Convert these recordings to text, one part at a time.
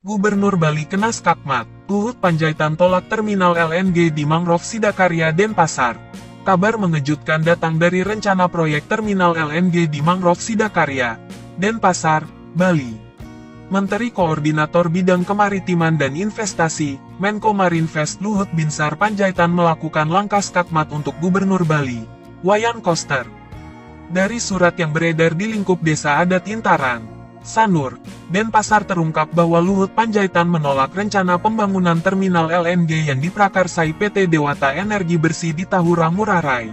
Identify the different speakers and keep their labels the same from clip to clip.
Speaker 1: Gubernur Bali kena skakmat, Luhut Panjaitan tolak terminal LNG di Mangrove Sidakarya Denpasar. Kabar mengejutkan datang dari rencana proyek terminal LNG di Mangrove Sidakarya, Denpasar, Bali. Menteri Koordinator Bidang Kemaritiman dan Investasi, Menko Marinvest Luhut Binsar Panjaitan melakukan langkah skakmat untuk Gubernur Bali, Wayan Koster. Dari surat yang beredar di lingkup Desa Adat Intaran, Sanur, Denpasar terungkap bahwa Luhut Panjaitan menolak rencana pembangunan terminal LNG yang diprakarsai PT Dewata Energi Bersih di Tahura Ngurah Rai.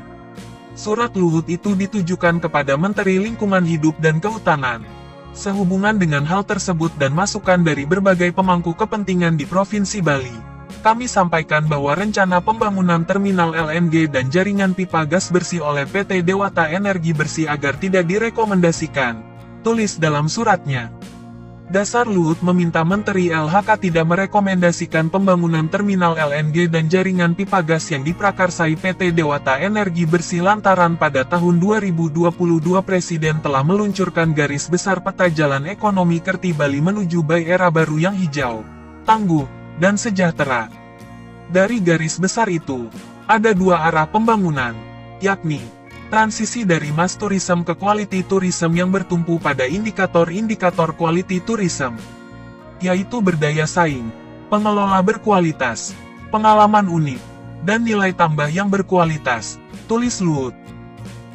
Speaker 1: Surat Luhut itu ditujukan kepada Menteri Lingkungan Hidup dan Kehutanan. Sehubungan dengan hal tersebut dan masukan dari berbagai pemangku kepentingan di Provinsi Bali, kami sampaikan bahwa rencana pembangunan terminal LNG dan jaringan pipa gas bersih oleh PT Dewata Energi Bersih agar tidak direkomendasikan, tulis dalam suratnya. Dasar Luhut meminta Menteri LHK tidak merekomendasikan pembangunan terminal LNG dan jaringan pipa gas yang diprakarsai PT Dewata Energi Bersih lantaran pada tahun 2022 Presiden telah meluncurkan garis besar peta jalan ekonomi Kerti Bali menuju Bay Era Baru yang hijau, tangguh, dan sejahtera. Dari garis besar itu, ada dua arah pembangunan, yakni transisi dari mass tourism ke quality tourism yang bertumpu pada indikator-indikator quality tourism, yaitu berdaya saing, pengelola berkualitas, pengalaman unik, dan nilai tambah yang berkualitas, tulis Luhut.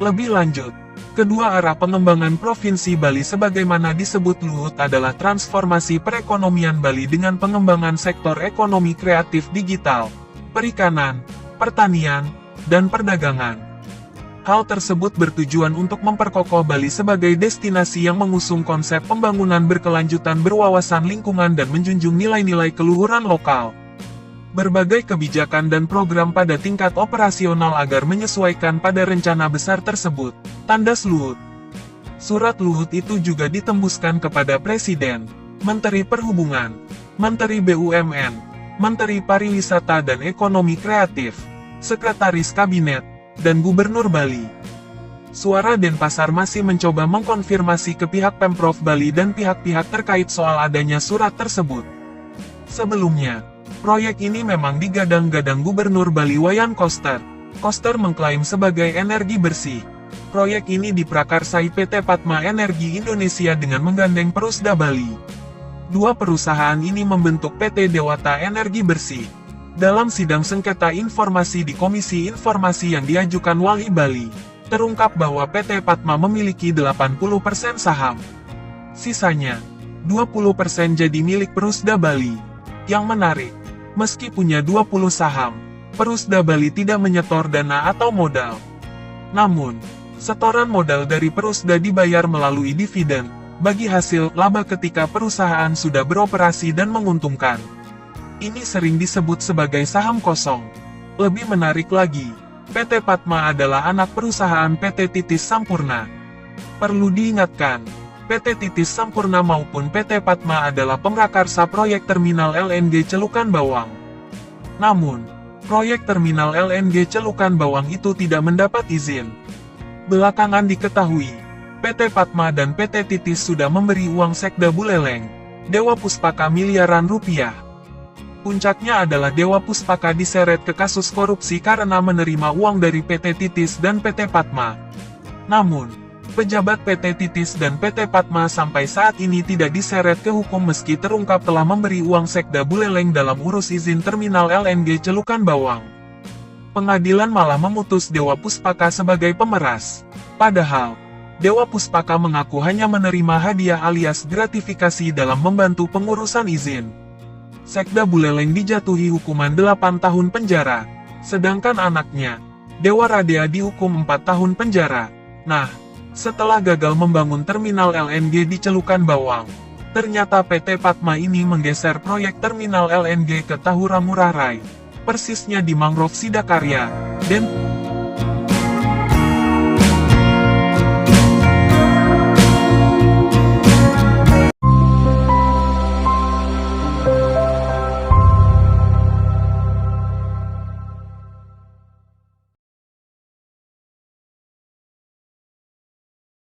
Speaker 1: Lebih lanjut, kedua arah pengembangan Provinsi Bali sebagaimana disebut Luhut adalah transformasi perekonomian Bali dengan pengembangan sektor ekonomi kreatif digital, perikanan, pertanian, dan perdagangan. Hal tersebut bertujuan untuk memperkokoh Bali sebagai destinasi yang mengusung konsep pembangunan berkelanjutan berwawasan lingkungan dan menjunjung nilai-nilai keluhuran lokal. Berbagai kebijakan dan program pada tingkat operasional agar menyesuaikan pada rencana besar tersebut, tandas Luhut. Surat Luhut itu juga ditembuskan kepada Presiden, Menteri Perhubungan, Menteri BUMN, Menteri Pariwisata dan Ekonomi Kreatif, Sekretaris Kabinet, dan Gubernur Bali. Suara Denpasar masih mencoba mengkonfirmasi ke pihak Pemprov Bali dan pihak-pihak terkait soal adanya surat tersebut. Sebelumnya, proyek ini memang digadang-gadang Gubernur Bali Wayan Koster. Koster mengklaim sebagai energi bersih. Proyek ini diprakarsai PT Padma Energi Indonesia dengan menggandeng Perusda Bali. Dua perusahaan ini membentuk PT Dewata Energi Bersih. Dalam sidang sengketa informasi di Komisi Informasi yang diajukan Wali Bali, terungkap bahwa PT Padma memiliki 80% saham. Sisanya, 20% jadi milik Perusda Bali. Yang menarik, meski punya 20 saham, Perusda Bali tidak menyetor dana atau modal. Namun, setoran modal dari Perusda dibayar melalui dividen, bagi hasil laba ketika perusahaan sudah beroperasi dan menguntungkan. Ini sering disebut sebagai saham kosong. Lebih menarik lagi, PT Padma adalah anak perusahaan PT Titis Sampurna. Perlu diingatkan, PT Titis Sampurna maupun PT Padma adalah pemrakarsa proyek terminal LNG Celukan Bawang. Namun, proyek terminal LNG Celukan Bawang itu tidak mendapat izin. Belakangan diketahui, PT Padma dan PT Titis sudah memberi uang sekda Buleleng, Dewa Puspaka miliaran rupiah. Puncaknya adalah Dewa Puspaka diseret ke kasus korupsi karena menerima uang dari PT Titis dan PT Padma. Namun, pejabat PT Titis dan PT Padma sampai saat ini tidak diseret ke hukum meski terungkap telah memberi uang sekda Buleleng dalam urus izin terminal LNG Celukan Bawang. Pengadilan malah memutus Dewa Puspaka sebagai pemeras. Padahal, Dewa Puspaka mengaku hanya menerima hadiah alias gratifikasi dalam membantu pengurusan izin. Sekda Buleleng dijatuhi hukuman 8 tahun penjara, sedangkan anaknya, Dewa Radea dihukum 4 tahun penjara. Nah, setelah gagal membangun terminal LNG di Celukan Bawang, ternyata PT Padma ini menggeser proyek terminal LNG ke Tahura Ngurah Rai, persisnya di Mangrove Sidakarya,